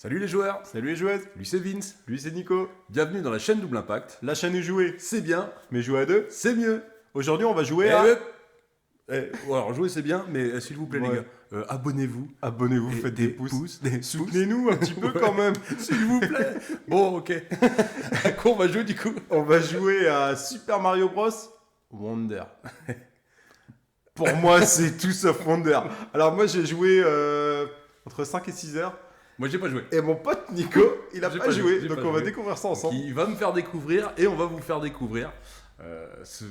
Salut les joueurs, Salut les joueuses, lui c'est Vince, lui c'est Nico. bienvenue dans la chaîne Double Impact. La chaîne est jouée, C'est bien, mais jouer à deux. c'est mieux. Aujourd'hui on va jouer Eh, à... alors jouer c'est bien, mais s'il vous plaît Ouais. les gars, abonnez-vous. Abonnez-vous, Et faites des pouces. des Soutenez-nous un petit peu quand même. s'il vous plaît. Bon, ok. À quoi on va jouer du coup? On va jouer à Super Mario Bros. Wonder. Pour moi c'est tout sauf Wonder. Alors moi j'ai joué entre 5 et 6 heures. Moi j'ai pas joué. Et mon pote Nico, il a J'ai pas pas joué. joué, Donc j'ai on pas va joué. découvrir ça ensemble. Qui va me faire découvrir et on va vous faire découvrir ce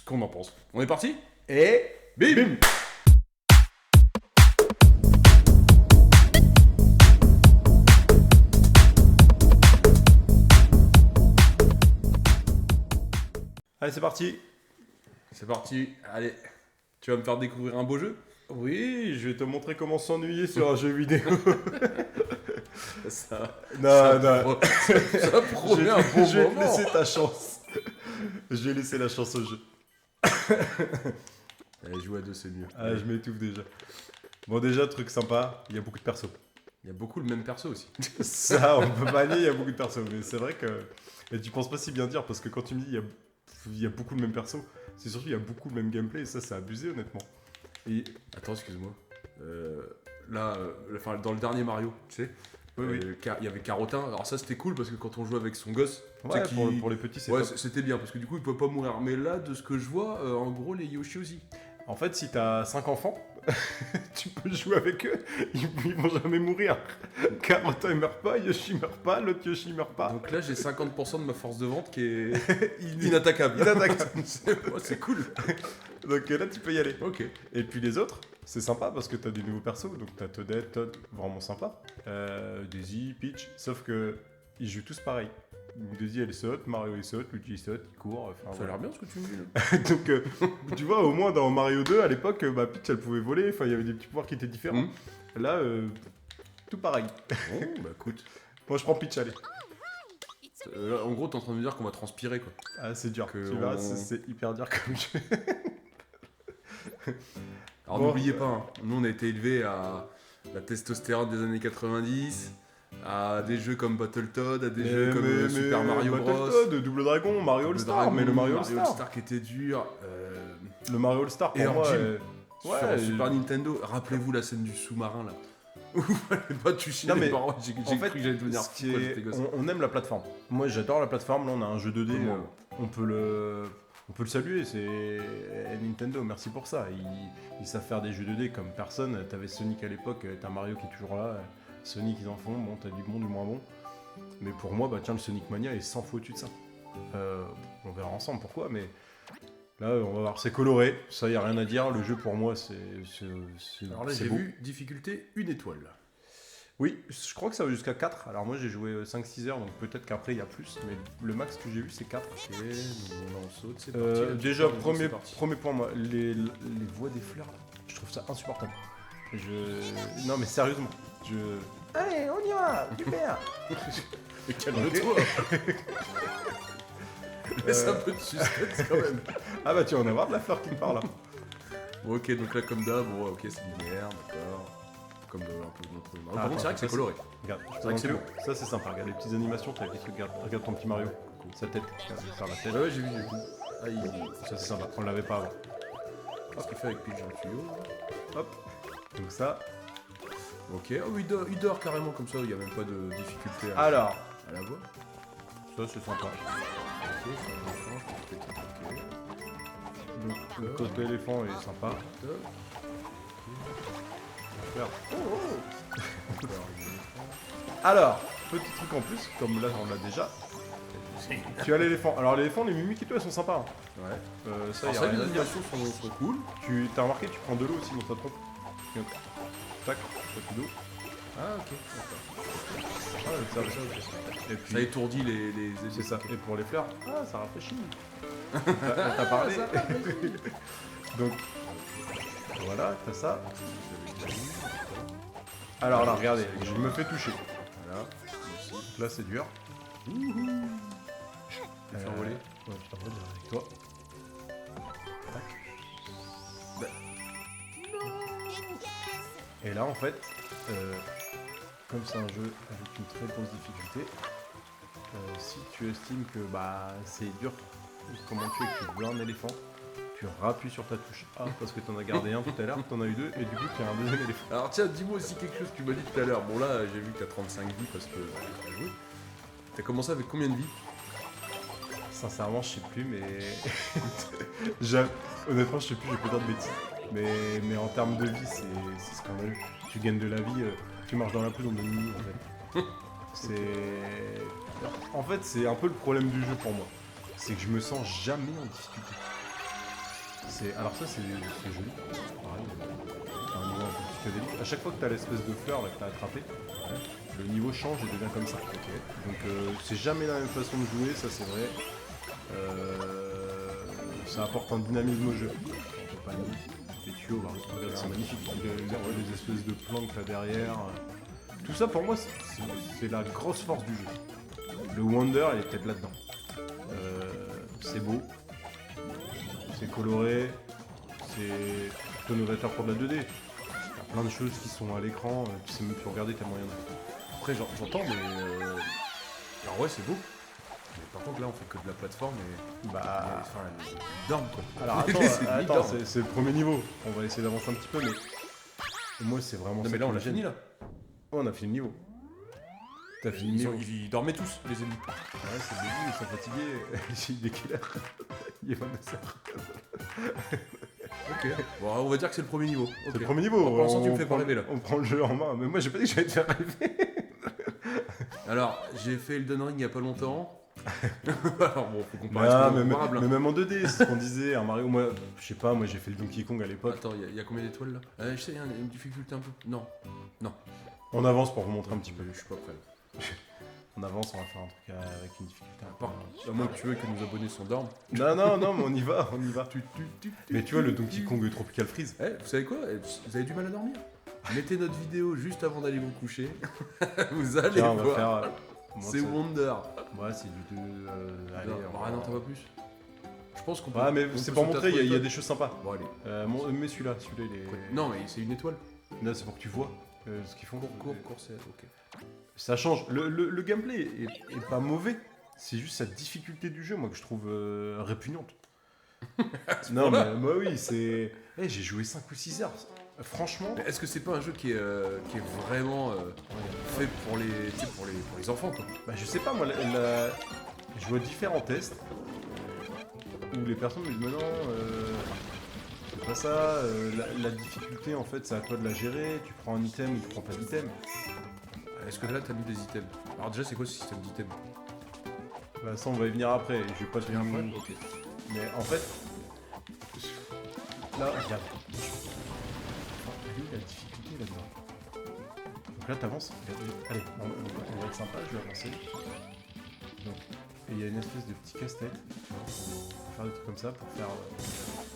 qu'on en pense. On est parti? Et... Bim. Allez c'est parti. C'est parti, allez. Tu vas me faire découvrir un beau jeu? Oui, je vais te montrer comment s'ennuyer sur un jeu vidéo. Ça, Non, ça promet un bon je vais te moment. laisser ta chance. Je vais laisser la chance au jeu. Allez, jouer à deux, c'est mieux. Ah, je m'étouffe déjà. Bon, déjà, truc sympa, il y a beaucoup de persos. Il y a beaucoup le même perso aussi. Ça, on peut pas nier, il y a beaucoup de persos. Mais c'est vrai que. Et tu penses pas si bien dire, parce que quand tu me dis il y a beaucoup de même persos, c'est surtout il y a beaucoup de même gameplay, et ça, c'est abusé, honnêtement. Et. Attends, excuse-moi. Là, enfin, dans le dernier Mario, tu sais, Oui, il y avait Carotin. Alors ça, c'était cool parce que quand on jouait avec son gosse, Ouais, tu sais, pour les petits, c'est ouais, top. c'était bien parce que du coup, il peut pas mourir. Mais là, de ce que je vois, en gros, les Yoshi aussi. En fait, si t'as 5 enfants, tu peux jouer avec eux, ils vont jamais mourir. Carotin, il meurt pas, Yoshi meurt pas, l'autre Yoshi meurt pas. Donc là, j'ai 50% de ma force de vente qui est inattaquable. Inattaquable. C'est cool. Donc là, tu peux y aller. Ok. Et puis les autres, c'est sympa parce que t'as des nouveaux persos. Donc t'as Toadette, Todd, vraiment sympa. Daisy, Peach, sauf que ils jouent tous pareil. Daisy elle saute, Mario il saute, Luigi il saute, il court. Enfin, Ça a voilà. l'air bien ce que tu me dis là. Donc tu vois, au moins dans Mario 2 à l'époque, Peach elle pouvait voler. Enfin, il y avait des petits pouvoirs qui étaient différents. Là, tout pareil. Bon, bah écoute. Moi je prends Peach, allez. En gros, t'es en train de me dire qu'on va transpirer quoi. Ah, c'est dur. Que Tu vois, on- c'est hyper dur comme jeu. Alors Bon, n'oubliez pas, hein, nous on a été élevés à la testostérone des années 90, à des jeux comme Battletoad, à des jeux comme Super Mario Bros. Battletoad, Double Dragon, Mario Le All-Star, Dragon, mais le Mario All-Star. All-Star qui était dur. Le Mario All-Star pour Air moi. Gym. Ouais, sur Super Nintendo, rappelez-vous la scène du sous-marin là. Où fallait pas toucher Non, les mais parois, j'ai en cru fait, que j'allais devenir ce fou qui quand est- j'étais gosse. on aime la plateforme. Moi j'adore la plateforme, là on a un jeu 2D, Comment on peut le saluer, c'est Nintendo, merci pour ça. Ils savent faire des jeux 2D comme personne. T'avais Sonic à l'époque, t'as Mario qui est toujours là, Sonic ils en font, bon t'as du bon, du moins bon. Mais pour moi, bah tiens, le Sonic Mania est 100 fois au-dessus de ça. On verra ensemble pourquoi, mais là on va voir, c'est coloré, ça y a rien à dire, le jeu pour moi Alors là c'est j'ai beau. vu difficulté 1 étoile. Oui, je crois que ça va jusqu'à 4. Alors moi j'ai joué 5-6 heures, donc peut-être qu'après il y a plus, mais le max que j'ai vu c'est 4. Ok, donc on saute, c'est parti. là, Déjà, donc, c'est premier parti. point, moi, les voix des fleurs, là, je trouve ça insupportable. Non mais sérieusement, Allez, on y va, super. Mais calme-toi. Laisse un peu de suspense quand même. Ah bah tu vas en avoir de la fleur qui me parle là. Bon, ok, donc là comme d'hab, bon, ok, c'est linéaire, d'accord. Comme un peu notre Mario. Par Ah, contre, c'est vrai que c'est ça, coloré. Regarde, C'est vrai que c'est donc, ça c'est sympa, regarde les petites animations, t'as les petits trucs, regarde ton petit Mario, sa tête, regarde, il faire la tête. Ouais, j'ai vu, j'ai vu. Ah, Ça c'est sympa, on l'avait pas avant. Qu'est-ce qu'il fait avec Peach dans le tuyau là? Hop, donc ça. Ok, oh, il dort carrément comme ça, il n'y a même pas de difficulté Alors, à la voix. ça c'est sympa. Ok, c'est un échange, ok. Donc le côté éléphant est sympa. Top. Regarde. Alors, petit truc en plus, comme là on l'a déjà, tu as l'éléphant. Alors l'éléphant, les mimiques et tout, elles sont sympas. Hein. Ouais. Ça, Alors y a ça, rien les à dire. animations sont cool. Tu t'as remarqué, tu prends de l'eau aussi dans ta trompe. Hop. Tac, tac d'eau. Ah, ok, d'accord. Ah, ça, Et puis, Ça étourdit les c'est ça. Et pour les fleurs, ah, ça rafraîchit. T'as parlé. Donc, voilà, t'as ça. Alors là, regardez, je me fais toucher. Voilà. Donc là, c'est dur. Tu fais envoler. Ouais, je t'envole avec toi. Tac. Et là, en fait, comme c'est un jeu avec une très grosse difficulté, si tu estimes que c'est dur comment tuer et que tu veux un éléphant, tu rappuies sur ta touche A parce que t'en as gardé un tout à l'heure, t'en as eu deux et du coup tu as un deuxième éléphant. Alors tiens, dis-moi aussi quelque chose que tu m'as dit tout à l'heure. Bon là, j'ai vu que t'as 35 vies parce que t'as joué. T'as commencé avec combien de vies? Sincèrement, je sais plus, mais honnêtement, je sais plus, j'ai peut-être de bêtises. Mais en termes de vie, c'est scandaleux. Tu gagnes de la vie, tu marches dans la peau dans 2 minutes en fait. En fait, c'est un peu le problème du jeu pour moi. C'est que je me sens jamais en difficulté. Alors ça, c'est joli. Pareil, t'as un niveau un peu psychédélique. À chaque fois que t'as l'espèce de fleur là, que t'as attrapé, le niveau change et devient comme ça. Donc c'est jamais la même façon de jouer, ça c'est vrai. Ça apporte un dynamisme au jeu. On peut pas le nier. Les tuyaux, regarde, c'est magnifique. Les espèces de plans que t'as derrière. Tout ça pour moi, c'est la grosse force du jeu. Le Wonder, il est peut-être là-dedans. C'est beau, c'est coloré, c'est plutôt novateur pour de la 2D. Il y a plein de choses qui sont à l'écran, tu sais même plus regarder tellement il y en a. Après, j'entends, mais. Alors, ouais, c'est beau. Mais par contre, là, on fait que de la plateforme et. Enfin, les dorment quoi. Alors attends, c'est le premier niveau. On va essayer d'avancer un petit peu, mais. Moi, c'est vraiment. Non, mais là, on l'a fini là. Oh, on a fini le niveau. T'as fini le niveau. Ils dormaient tous, les ennemis. Ouais, c'est le début, ils sont fatigués. Il est quelle heure? Il est 22h. Ok. Bon, on va dire que c'est le premier niveau. C'est le premier niveau. Pour l'instant, tu me fais pas rêver là. On prend le jeu en main. Mais moi, j'ai pas dit que j'allais te faire rêver. Alors, j'ai fait Elden Ring il y a pas longtemps. Alors bon, faut comparer mais même en 2D, c'est ce qu'on disait. Un Mario, moi, je sais pas, moi j'ai fait le Donkey Kong à l'époque. Attends, il y a combien d'étoiles là? Je sais, il y a une difficulté un peu. Non. On avance pour vous montrer un petit peu. Je suis pas prêt. On avance, on va faire un truc avec une difficulté un peu. À moins que tu veux que nos abonnés s'endorment. Non, mais on y va. Mais tu vois, le Donkey Kong Tropical Freeze. Vous savez quoi? Vous avez du mal à dormir? Mettez notre vidéo juste avant d'aller vous coucher. Vous allez Tiens, on voir. va faire. C'est Wonder. Ouais, c'est du 2. Allez, non, t'en vas plus. Je pense qu'on peut. Ouais, mais c'est pour montrer, il y a des choses sympas. Bon, allez. Mais celui-là, il est. Non, mais c'est une étoile. Là, c'est pour que tu vois ce qu'ils font. Cours, c'est. Ok. Ça change. Le gameplay est pas mauvais. C'est juste sa difficulté du jeu, moi, que je trouve répugnante. Non, mais moi, oui, c'est. J'ai joué 5 ou 6 heures. Franchement. Mais est-ce que c'est pas un jeu qui est vraiment fait pour les enfants quoi? Bah, je sais pas, moi, je vois différents tests où les personnes me disent mais non, c'est pas ça, la difficulté en fait c'est à toi de la gérer, tu prends un item ou tu prends pas d'item. Est-ce que là t'as mis des items? Alors déjà c'est quoi ce système d'items? Bah ça on va y venir après, je vais pas te dire après. Ok. Mais en fait, là, regarde. La difficulté là-dedans. Donc là t'avances, allez, on va être sympa, je vais avancer. Donc, et il y a une espèce de petit casse-tête. Pour faire des trucs comme ça, pour faire.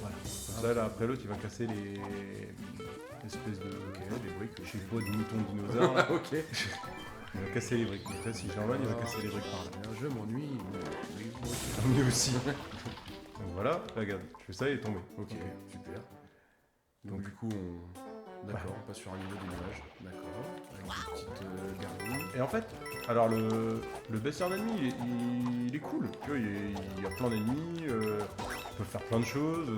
Voilà. Comme ça, là, après l'autre, il va casser les espèces de. Des briques, je sais pas, de moutons dinosaures. Là. Ok. Il va casser les briques. Donc là, si je l'enlève, il va casser les briques par là. Un jeu m'ennuie. M'ennuie aussi. Donc voilà, là, regarde, je fais ça, il est tombé. Ok, super. Donc du coup, D'accord, on passe sur un niveau de nuage. D'accord. Avec des petites gargouilles. Et en fait, alors le bestiaire d'ennemis, il est cool. Tu vois, il y a plein d'ennemis, on peut faire plein de choses.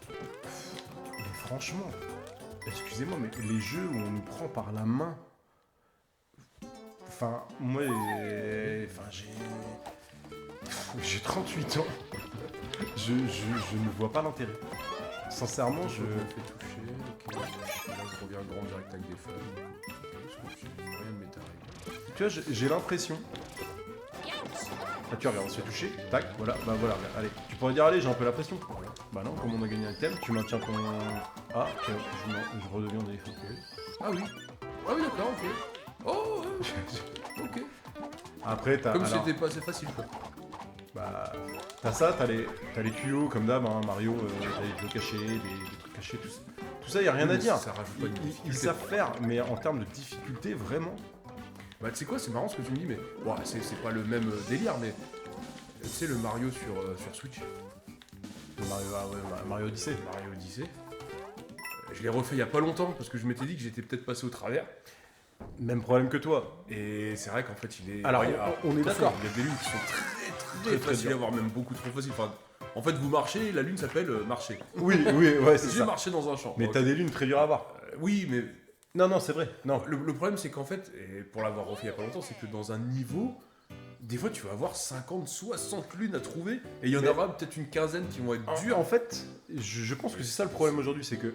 Mais franchement, excusez-moi, mais les jeux où on nous prend par la main. Enfin, moi, j'ai 38 ans. Je ne vois pas l'intérêt. Sincèrement, je fais toucher. Ok. Là, je reviens grand direct avec des feuilles. Rien de métal. Tu vois, j'ai l'impression. Ah, tu regardes, on se fait toucher. Tac, voilà, bah voilà, allez. Tu pourrais dire, allez, j'ai un peu la pression. Voilà. Bah non, comme on a gagné un item, tu maintiens ton. Ah, je redeviens des éléphant. Ah oui. Ah oui, d'accord, ok. Oh, ok. Après, t'as. Comme si c'était pas assez facile, quoi. Bah, t'as ça, t'as les tuyaux comme d'hab, hein, Mario, t'as les tuyaux cachés, des trucs cachés, tout ça, y a rien à dire. Ça rajoute pas de Ils savent faire, mais en termes de difficulté, vraiment. Bah, tu sais quoi, c'est marrant ce que tu me dis, mais bon, c'est pas le même délire, mais tu sais, le Mario sur Switch. Le Mario Odyssey. Mario Odyssey. Je l'ai refait il y a pas longtemps parce que je m'étais dit que j'étais peut-être passé au travers. Même problème que toi. Et c'est vrai qu'en fait, il est. Alors, on est attention, d'accord. Il y a des lunes qui sont très Très faciles à dures. voir, même beaucoup trop faciles. Enfin, en fait, vous marchez, la lune s'appelle marcher. Oui, ouais, c'est J'ai ça. marché dans un champ. Mais Ok. t'as des lunes très dures à voir. Oui, mais Non, c'est vrai. Non. le problème, c'est qu'en fait, et pour l'avoir refait il y a pas longtemps, c'est que dans un niveau, des fois, tu vas avoir 50, 60 lunes à trouver, et il y en Mais- aura peut-être une quinzaine qui vont être dures. En fait, je pense que c'est ça le problème aujourd'hui, c'est que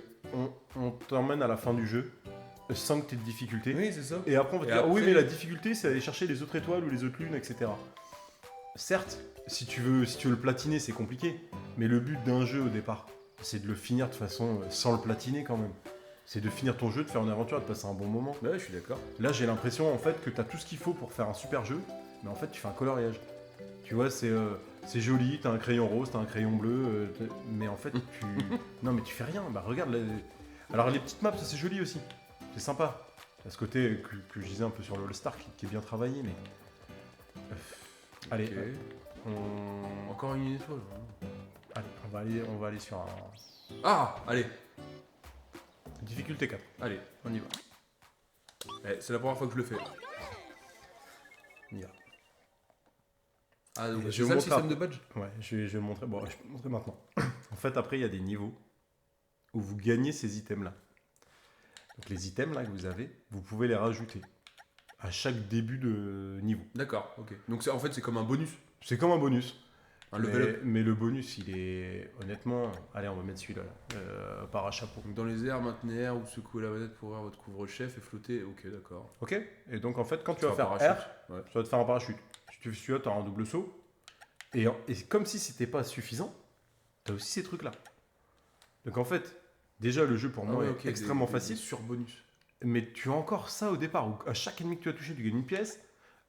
on t'emmène à la fin du jeu sans que t'aies de difficulté. Oui, c'est ça. Et après, on va te Et dire, oui, après- mais la difficulté, c'est aller chercher les autres étoiles ou les autres lunes, etc. Certes, si tu veux le platiner, c'est compliqué. Mais le but d'un jeu au départ, c'est de le finir de façon sans le platiner quand même. C'est de finir ton jeu, de faire une aventure, de passer un bon moment. Ouais, je suis d'accord. Là, j'ai l'impression en fait que t'as tout ce qu'il faut pour faire un super jeu, mais en fait, tu fais un coloriage. Tu vois, c'est joli, t'as un crayon rose, t'as un crayon bleu, mais en fait, tu. Non, mais tu fais rien. Bah, regarde. Alors, les petites maps, ça c'est joli aussi. C'est sympa. Il y a ce côté que je disais un peu sur le All-Star qui est bien travaillé, mais. Allez, Ok. on... Encore une étoile. Allez, on va aller sur un. Ah, allez, Difficulté 4. allez, on y va. Eh, c'est la première fois que je le fais. On y va. Ah, donc Et c'est ça le système de badge. Ouais, je vais le montrer. Bon, je vais te montrer maintenant. En fait, après, il y a des niveaux où vous gagnez ces items-là. Donc, les items là que vous avez, vous pouvez les rajouter à chaque début de niveau. D'accord, ok. Donc en fait, c'est comme un bonus. C'est comme un bonus. Un level up. Mais le bonus, il est honnêtement. Allez, on va mettre celui-là. Là. Parachapeau. Donc dans les airs, maintenez air ou secouez la manette pour ouvrir votre couvre-chef et flotter. Ok, d'accord. Ok. Et donc, en fait, quand tu Ça vas fait un faire parachute. R, Ouais. ça va te faire un parachute. Si tu fais celui-là, tu auras un double saut. Et comme si c'était pas suffisant, tu as aussi ces trucs-là. Donc, en fait, déjà, le jeu pour moi Ah ouais, est ok, extrêmement des facile. Sur-bonus. Mais tu as encore ça au départ, où à chaque ennemi que tu as touché, tu gagnes une pièce.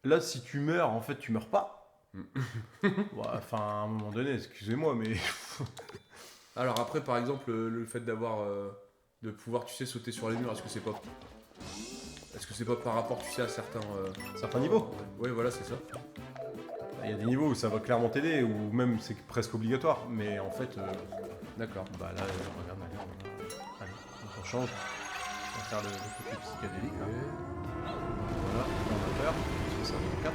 Là, si tu meurs, en fait, tu meurs pas. Ouais, enfin, à un moment donné, excusez-moi, mais. Alors après, par exemple, le fait d'avoir, de pouvoir, tu sais, sauter sur les murs, est-ce que c'est pas par rapport, tu sais, à Certains niveaux. Ouais, voilà, c'est ça. Il y a des niveaux où ça va clairement t'aider, ou même c'est presque obligatoire. Mais en fait, D'accord. bah là, regarde, allez, on change. On va faire le côté psychédélique. Hein. Voilà, on va faire. Parce que ça va 4.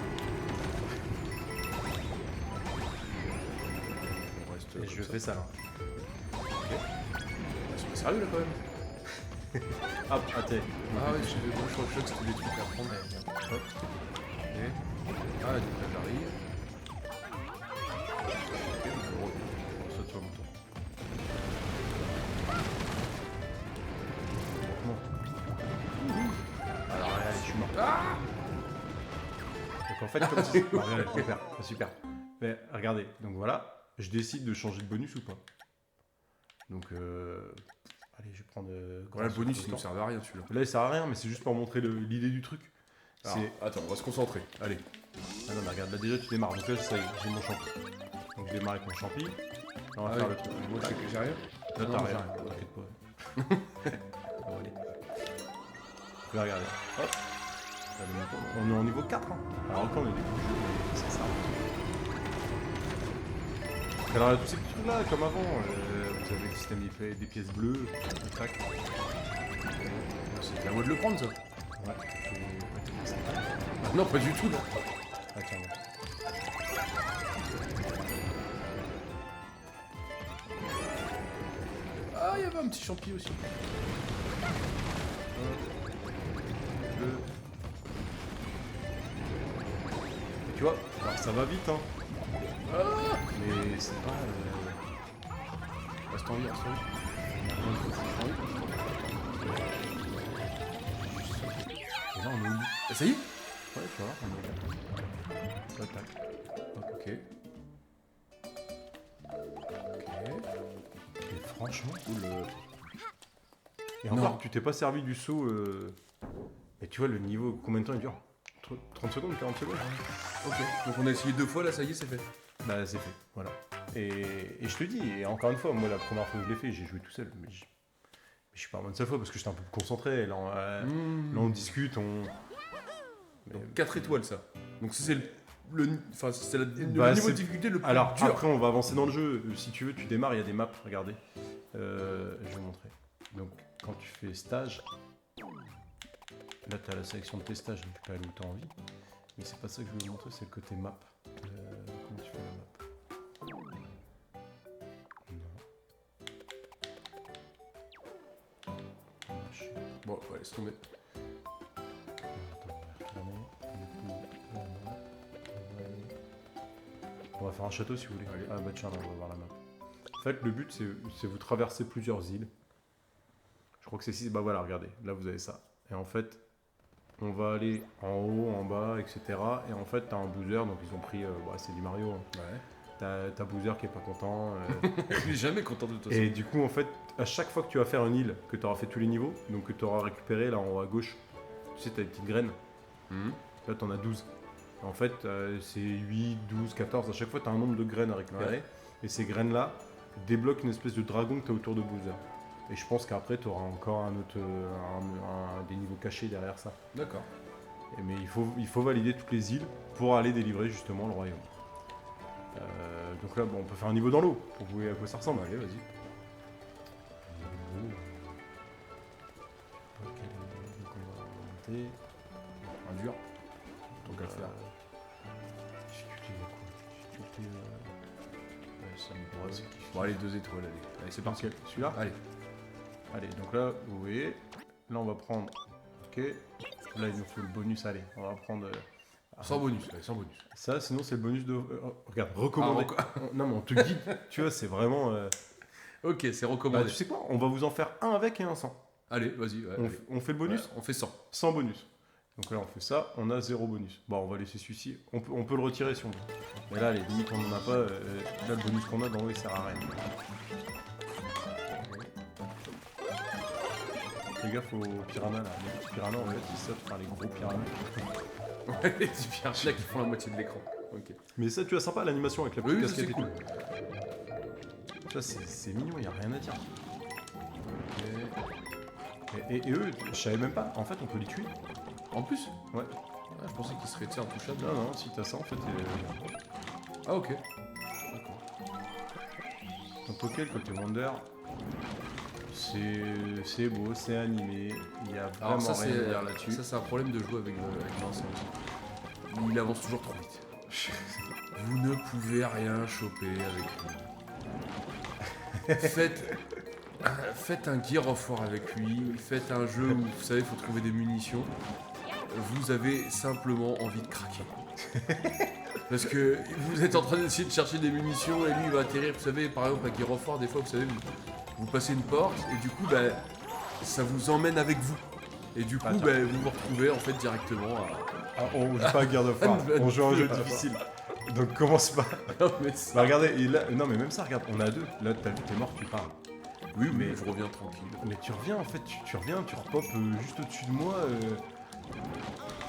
On reste Et comme je ça. fais ça là. C'est sérieux là quand même. Hop, attends. Ah ouais, je crois que c'était des trucs à prendre. Hop. Ok. Ah, donc là j'arrive. Ok, donc on saute sur le bouton. Alors, allez, je suis mort. Ah Donc en fait, comme si... Non, regardez, super, c'est super. Mais regardez, donc voilà, je décide de changer de bonus ou pas. Donc, allez, je vais prendre... Voilà, le bonus il temps. nous servait à rien celui-là. Là, il sert à rien, mais c'est juste pour montrer l'idée du truc. Alors, C'est... attends, on va se concentrer. Allez. Ah non, mais regarde, là déjà tu démarres, donc là ça y est, j'ai mon champi. Donc je démarre avec mon champi. Là, on va Ah faire oui. le truc. Moi, c'est que j'ai rien. Là, non, t'as j'ai rien, rien. t'inquiète pas. On va aller. Là, regardez. Hop. On est au niveau 4. Hein. Alors encore on est au début du jeu, mais c'est ça. Alors, tous ces petits trucs là, comme avant, vous avez le système des pièces bleues, tac. C'est à moi de le prendre ça. Ouais. Ah, non, pas du tout, non. Ah, tiens, ouais. Ah, il y avait un petit champi aussi. Et tu vois, alors ça va vite, hein. Ah Mais c'est pas. Reste en vie, reste en vie. Et là on est où? Ah, ça y est. Ouais, tu vois, on est là. Tac, tac. Ok. Et franchement, Cool. et Non. encore, tu t'es pas servi du saut. Et tu vois, le niveau, combien de temps il dure? 30 secondes, 40 secondes? Ok. Donc on a essayé 2 fois, là, ça y est, c'est fait. Bah, c'est fait, voilà. Et je te dis, et encore une fois, moi, la première fois que je l'ai fait, j'ai joué tout seul. Mais je suis pas en mode seule fois parce que j'étais un peu concentré. Là, on discute, Donc 4 étoiles, ça. Donc ça, c'est enfin, c'est le Bah, niveau de c'est- difficulté le plus Alors, dur. après, on va avancer dans le jeu. Si tu veux, tu démarres, il y a des maps, regardez. Je vais vous montrer. Donc, quand tu fais stage, là t'as la sélection de testage, donc tu peux aller où t'as envie. Mais c'est pas ça que je voulais vous montrer, c'est le côté map. Comment tu fais la map? Non. Bon, ouais, laisse tomber. On va faire un château si vous voulez. Allez. Ah bah tiens, on va voir la map. En fait, le but c'est vous traverser plusieurs îles. Je crois que c'est 6. Bah voilà, regardez, là vous avez ça. Et en fait, on va aller en haut, en bas, etc. Et en fait, t'as un Bowser, donc ils ont pris. C'est du Mario. Hein. Ouais. T'as Bowser qui est pas content. Il est jamais content de toi. Et du coup, en fait, à chaque fois que tu vas faire une île, que tu auras fait tous les niveaux, donc que tu auras récupéré là en haut à gauche, tu sais, t'as des petites graines. Là, t'en as 12. En fait, c'est 8, 12, 14. À chaque fois, tu as un nombre de graines à récupérer. Ouais. Et ces graines-là débloquent une espèce de dragon que tu as autour de Bowser. Et je pense qu'après, tu auras encore un autre, des niveaux cachés derrière ça. D'accord. Mais il faut valider toutes les îles pour aller délivrer justement le royaume. Donc là, bon, on peut faire un niveau dans l'eau pour voir à quoi ça ressemble. Allez, vas-y. Donc on va monter. Un dur. Tant qu'à faire. Bon, allez, 2 étoiles, allez, c'est parti. Celui-là. Allez, donc là, vous voyez, là on va prendre, ok, là il nous faut le bonus, allez, on va prendre... sans bonus, allez, sans bonus. Ça, sinon c'est le bonus de... regarde, recommandé. Non mais on te guide, tu vois, c'est vraiment... Ok, c'est recommandé. Bah, tu sais quoi, on va vous en faire un avec et un sans. Allez, vas-y. Ouais, on fait le bonus, ouais, on fait 100. Sans bonus. Donc là on fait ça, on a 0 bonus. Bon, on va laisser celui-ci, on peut le retirer si on veut. Mais là, les limites, on n'en a pas, là le bonus qu'on a dans l'eau il sert à rien. Fais gaffe aux piranhas là, les petits piranhas en fait ils sautent par les gros piranhas. Ouais, les petits piranhas qui font la moitié de l'écran. Ok. Mais ça tu vois sympa l'animation avec la petite casquette c'est cool. Ça c'est mignon, il n'y a rien à dire. Okay. Et eux, je savais même pas, en fait on peut les tuer. En plus? Ouais. Ah, je pensais qu'ils seraient intouchables. Non, si t'as ça en fait. Ah ok. D'accord. Un Poké, le côté Wonder. C'est beau, c'est animé, il y a vraiment ça, rien à dire là-dessus. Ça c'est un problème de jouer avec Vincent. Il avance toujours trop vite. Vous ne pouvez rien choper avec lui. Faites un Gear of War avec lui, faites un jeu où vous savez il faut trouver des munitions. Vous avez simplement envie de craquer. Parce que vous êtes en train d'essayer de chercher des munitions et lui il va atterrir, vous savez, par exemple à Gear of War, des fois vous savez, vous passez une porte et du coup ça vous emmène avec vous. Et du coup vous vous retrouvez en fait directement à... on joue pas à Gear of War, on joue à un jeu difficile. Donc commence pas. Non mais bah, regardez, non mais même ça, regarde, on a 2. Là t'es mort, tu pars. Oui mais je reviens tranquille. Mais tu reviens en fait, tu reviens, tu repopes juste au-dessus de moi.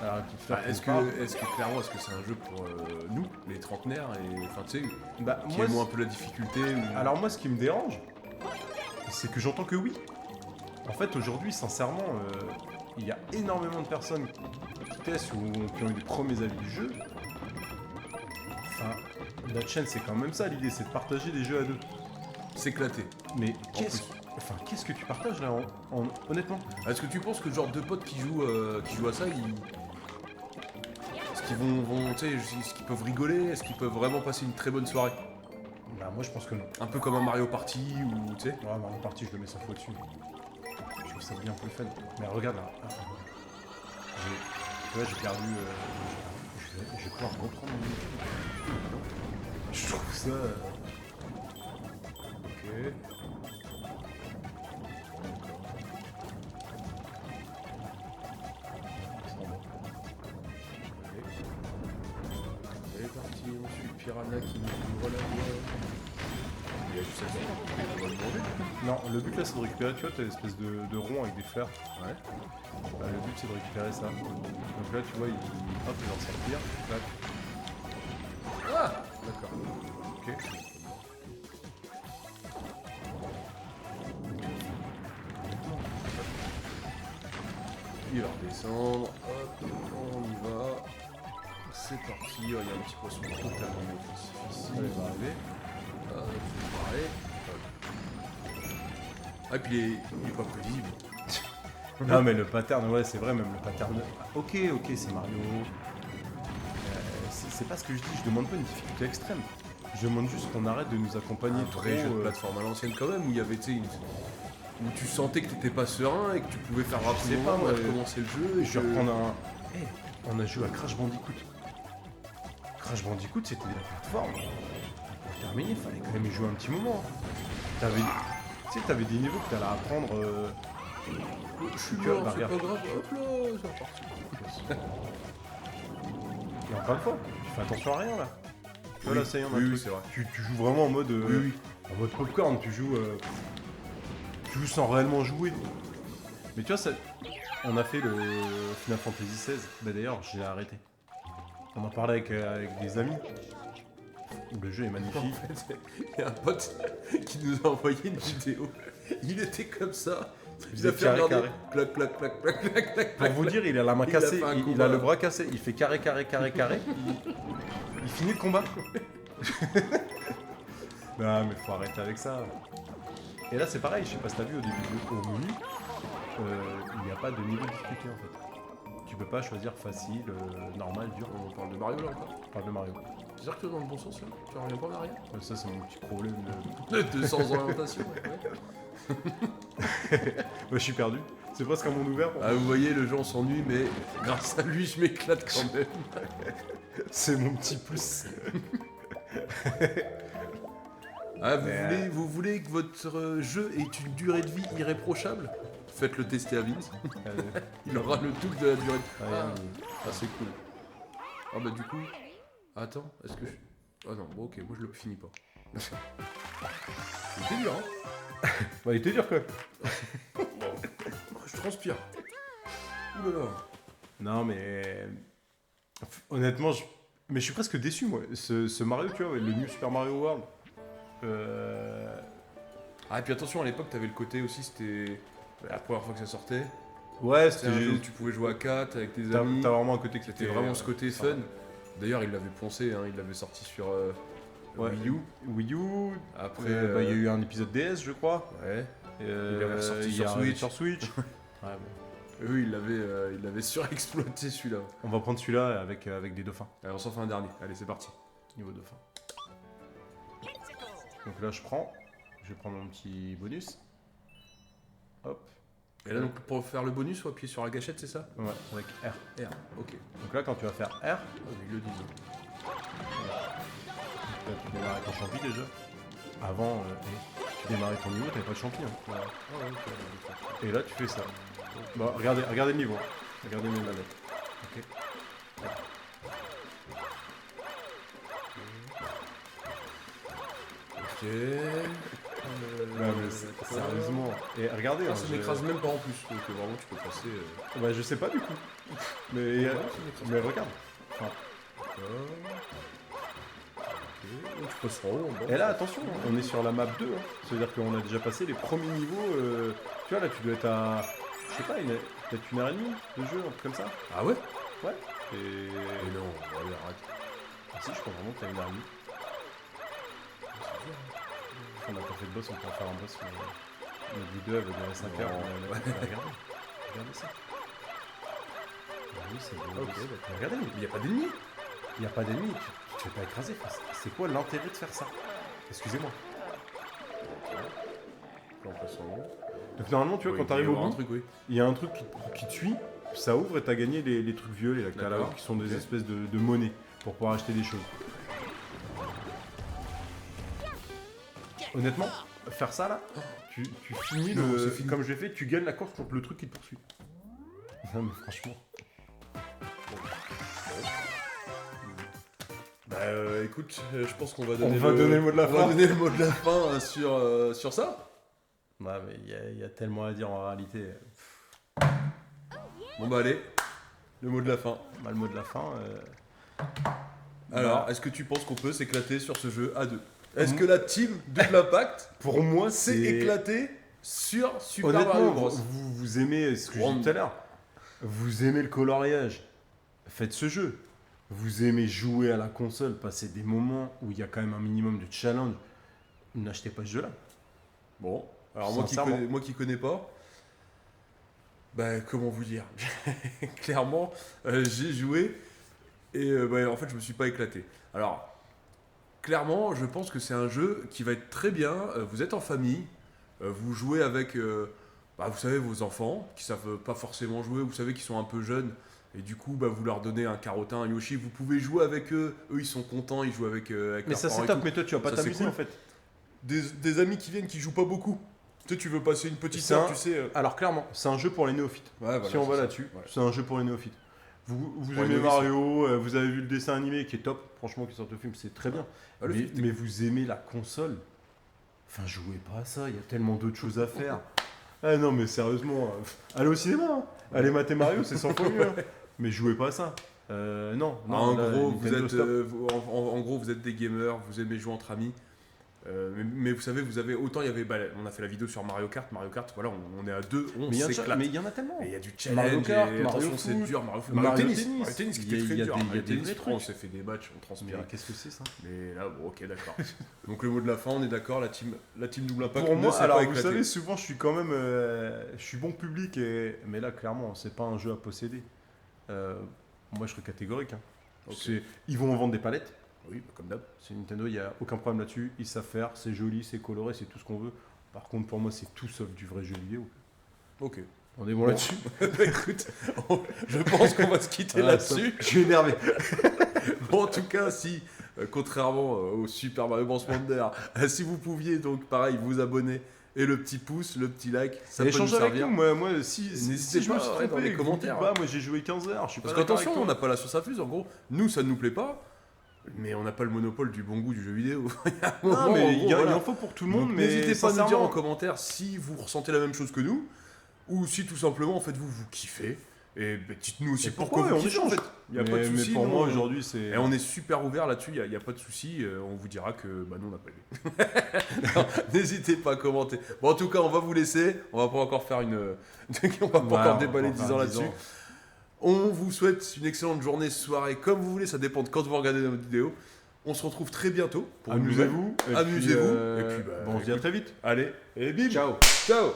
Alors, est-ce que clairement c'est un jeu pour nous, les trentenaires, et enfin tu sais, qui aimons un peu la difficulté ou... Alors moi ce qui me dérange, c'est que j'entends que oui. En fait aujourd'hui sincèrement, il y a énormément de personnes qui testent ou qui ont eu des premiers avis du jeu. Enfin, notre chaîne c'est quand même ça l'idée, c'est de partager des jeux à 2. S'éclater. Mais qu'est-ce que tu partages là honnêtement? Est-ce que tu penses que genre 2 potes qui jouent à ça, est-ce qu'ils vont tu sais, est-ce qu'ils peuvent rigoler? Est-ce qu'ils peuvent vraiment passer une très bonne soirée? Bah moi je pense que non. Un peu comme un Mario Party ou tu sais? Ouais, Mario Party je le mets 100 fois dessus. Je trouve ça bien plus fun. Mais regarde là. J'ai perdu... je vais pouvoir reprendre mon... Je trouve ça... Ok. Elle est partie, on suit le piranha qui nous ouvre la voie. Il y a juste ça, on va le demander. Non, le but là c'est de récupérer, tu vois, t'as l'espèce de rond avec des fleurs. Ouais. Bah, le but c'est de récupérer ça. Donc là tu vois, il va en sortir. Tac. Ah, d'accord. Ok. Il va redescendre, hop, on y va. C'est parti, il y a un petit poisson totalement nocif ici. Il va arriver. Pareil. Ah, et puis il est pas prévisible. Non, mais le pattern, ouais, c'est vrai, même le pattern. Ok, c'est Mario. C'est pas ce que je dis, je demande pas une difficulté extrême. Je demande juste qu'on arrête de nous accompagner Un trop. vrai jeu de plateforme à l'ancienne quand même, où il y avait, tu sais, où tu sentais que t'étais pas serein et que tu pouvais faire sais pas, rapidement moi, recommencer le jeu. Et Je vais reprendre un. Eh, on a joué à Crash Bandicoot. Crash Bandicoot, c'était des plateformes. Pour terminer, il fallait quand même y jouer un petit moment. T'avais des niveaux que t'allais apprendre. Je suis Tu vois, mort, bah, c'est pas regarde. grave, hop là, c'est reparti. Et encore une fois, tu fais attention à rien là. Tu vois, Oui, là, ça y est, on a oui, un oui, truc. c'est vrai. Tu joues vraiment en mode. Oui. En mode popcorn, tu joues sans réellement jouer. Mais tu vois, ça, on a fait le Final Fantasy XVI. Bah d'ailleurs, j'ai arrêté. On en parlait avec des amis. Le jeu est En magnifique. fait, il y a un pote qui nous a envoyé une vidéo. Il était comme ça. Il faisait a fait carré, regarder. carré. Clac, clac, clac, clac, clac, clac. Pour vous dire, il a la main Il a cassée, fait un il combat. a le bras cassé, il fait carré, carré, carré, carré. Il finit le combat. Non, mais faut arrêter avec ça. Et là, c'est pareil, je sais pas si t'as vu au début au menu, il n'y a pas de niveau de difficulté en fait. Tu peux pas choisir facile, normal, dur. On parle de Mario là encore. On parle de Mario. C'est sûr que tu vas dans le bon sens là. Tu reviens pas en arrière. Ça, c'est mon petit problème. De 200 orientations. Ouais. Je suis perdu. C'est presque un monde ouvert. Pour Ah, vous voyez, le jeu on s'ennuie, mais grâce à lui, je m'éclate quand même. C'est mon petit plus. Ah, Mais, vous voulez que votre jeu ait une durée de vie irréprochable? Faites-le tester à Vince. Il aura le double de la durée de vie. Ah, c'est cool. Ah bah du coup... Attends, est-ce que je... Ah non, bon ok, moi je le finis pas. C'était dur, hein. Bah, il était dur quand même. Je transpire. Oulala. Non, mais. Honnêtement, mais je suis presque déçu, moi. Ce Mario, tu vois, le New Super Mario World. Ah et puis attention, à l'époque t'avais le côté aussi, c'était la première fois que ça sortait. Ouais, C'était un jeu où tu pouvais jouer à 4 avec tes T'as amis. vraiment un côté que C'était vraiment ce côté fun. D'ailleurs, il l'avait poncé, hein, il l'avait sorti sur Ouais. Wii U. Wii U. Après, Il y a eu un épisode DS, je crois. Ouais. Il l'avait ressorti y sur a Switch. Sur Switch. Ouais, bon. Eux, il l'avait surexploité celui-là. On va prendre celui-là avec des dauphins. Allez, on s'en fait un dernier. Allez, c'est parti. Niveau dauphin. Donc là, je vais prendre mon petit bonus. Hop. Et là, donc, pour faire le bonus, faut appuyer sur la gâchette, c'est ça? Ouais, avec R. R, ok. Donc là, quand tu vas faire R, Ah, mais ils le disent. là, tu démarres ton champi déjà. Avant, tu démarrais ton niveau, t'avais pas de champi. Hein. Voilà. Ah ouais, ok. Et là, tu fais ça. Bon, regardez le niveau. Regardez mes manettes. Ok. Ok. Non, mais sérieusement. Et regardez, Ah, hein, ça je... n'écrase même pas en plus. Donc vraiment, tu peux passer. Bah, je sais pas du coup. Mais, mais regarde. Enfin, Ok. Tu passes en haut, en bas. et là, attention, on est sur la map 2. Hein. C'est-à-dire qu'on a déjà passé les premiers niveaux. Tu vois, là, tu dois être à. Je sais pas, peut-être 1h30 de jeu, un truc comme ça. Ah ouais? Ouais. Et. Mais non, allez, arrête. Ah, si, je crois vraiment que t'as 1h30. On n'a pas fait de boss, on peut en faire un boss. Mais notre vidéo, elle va durer 5 heures. Ouais. Regardez ça. Ah oui, c'est beau. Ok, d'accord. Regardez, Il n'y a pas d'ennemis. il n'y a pas d'ennemis, tu te fais pas écraser. Enfin, c'est quoi l'intérêt de faire ça? Excusez-moi. Là, on passe en haut. Donc normalement, tu vois, quand t'arrives au bout, un truc, oui. il y a un truc qui te suit, ça ouvre et t'as gagné les trucs violets là, que t'as là, D'accord. qui sont des Ok. espèces de monnaies pour pouvoir acheter des choses. Honnêtement, faire ça là, tu finis Non, le. c'est fini. Comme je l'ai fait, tu gagnes la course contre le truc qui te poursuit. Non mais franchement. Bah écoute, je pense qu'on va donner, donner le mot de la on va fin. donner le mot de la fin sur ça. Ouais mais il y a tellement à dire en réalité. Bon bah allez, le mot de la fin. Bah, le mot de la fin. Alors, est-ce que tu penses qu'on peut s'éclater sur ce jeu à deux? Est-ce que la team Double Impact pour moi s'est c'est. éclatée sur Super Honnêtement, Mario Bros? vous aimez ce que j'ai dit tout à l'heure. Vous aimez le coloriage. Faites ce jeu. Vous aimez jouer à la console, passer des moments où il y a quand même un minimum de challenge. N'achetez pas ce jeu-là. Bon, alors moi Sincèrement. qui connais pas, Bah, comment vous dire? Clairement, j'ai joué et en fait, je me suis pas éclaté. Alors, clairement, je pense que c'est un jeu qui va être très bien. Vous êtes en famille, vous jouez avec, vous savez, vos enfants qui savent pas forcément jouer, vous savez qu'ils sont un peu jeunes. Et du coup, vous leur donnez un carotin, un Yoshi, vous pouvez jouer avec eux. Eux, ils sont contents, ils jouent avec Mais leurs ça parents c'est et top, tout. mais toi tu vas pas Ça, c'est t'amuser cool. en fait. Des amis qui viennent, qui jouent pas beaucoup. Tu veux passer une petite C'est heure, un- tu sais. Alors clairement, c'est un jeu pour les néophytes. Ouais, voilà, Si on c'est va ça. là-dessus, Ouais. c'est un jeu pour les néophytes. Vous Pour les aimez novices, Mario, vous avez vu le dessin animé qui est top, franchement qui sort de film, c'est très bien. Ah, le film, c'était mais vous aimez la console. Enfin, jouez pas à ça, il y a tellement d'autres choses à faire. Ah non, mais sérieusement, allez au cinéma, hein. Allez mater Mario, c'est 100 fois mieux. Hein. Mais jouez pas à ça. Non, en, là, gros, Nintendo, stop. en gros, vous êtes des gamers, vous aimez jouer entre amis. Mais vous savez, vous avez autant il y avait, on a fait la vidéo sur Mario Kart, voilà, on est à deux, on Mais s'éclate. il y en a tellement. Et il y a du Mario challenge, Kart, et Mario attention, Foot, c'est dur, Mario Foot, Mario Tennis, Tennis. Mario Tennis qui Il y a- était très il y a dur, des- il y a Mario des Tennis, vrais on trucs. s'est fait des matchs, on Mais transpirait. qu'est-ce que c'est ça? Mais là, bon, ok, d'accord. Donc le mot de la fin, on est d'accord, la team Double Impact Pour ne moi, s'est alors pas vous éclatée. savez, souvent je suis quand même, je suis bon public, mais là clairement, c'est pas un jeu à posséder. Moi, je serais catégorique. Hein. Ok. Ils vont en vendre des palettes. Oui, comme d'hab. C'est Nintendo, il n'y a aucun problème là-dessus. Ils savent faire, c'est joli, c'est coloré, c'est tout ce qu'on veut. Par contre, pour moi, c'est tout sauf du vrai jeu vidéo. Ok. On est bon Bon. là-dessus. Écoute, je pense qu'on va se quitter là-dessus. Je suis énervé. Bon, en tout cas, si, contrairement au Super Mario Bros. Wonder, si vous pouviez donc, pareil, vous abonner et le petit pouce, le petit like, ça peut nous Échange avec servir. nous. Moi si N'hésitez je me pas, suis ouais, trompé, dans les vous me commentaires. dites pas, moi j'ai joué 15 heures. Je suis Parce pas d'accord qu'attention, avec on toi. n'a pas la sauce à fuse, en gros. Nous, ça ne nous plaît pas, mais on n'a pas le monopole du bon goût du jeu vidéo. Il y a un moment, Non, mais en il gros, y voilà. en faut pour tout le monde. Donc, Mais n'hésitez pas à nous dire en sincèrement, commentaire si vous ressentez la même chose que nous, ou si tout simplement, en fait, vous kiffez. Et dites-nous aussi Et pourquoi pourquoi, vous on kiffez, en échange. fait. Il n'y a pas de mais souci. pour nous, moi on- aujourd'hui, c'est. Et on est super ouvert là-dessus, il n'y a pas de souci. On vous dira que nous, on n'a pas aimé. Non, n'hésitez pas à commenter. Bon, en tout cas, on va vous laisser. On va pas encore faire une. On va pas encore déballer 10 ans là-dessus. On vous souhaite une excellente journée, soirée, comme vous voulez. Ça dépend de quand vous regardez notre vidéo. On se retrouve très bientôt pour une nouvelle. Amusez-vous. Amusez-vous. Et puis, Et puis, bon, on se dit à très vite. Allez, et bim. Ciao. Ciao.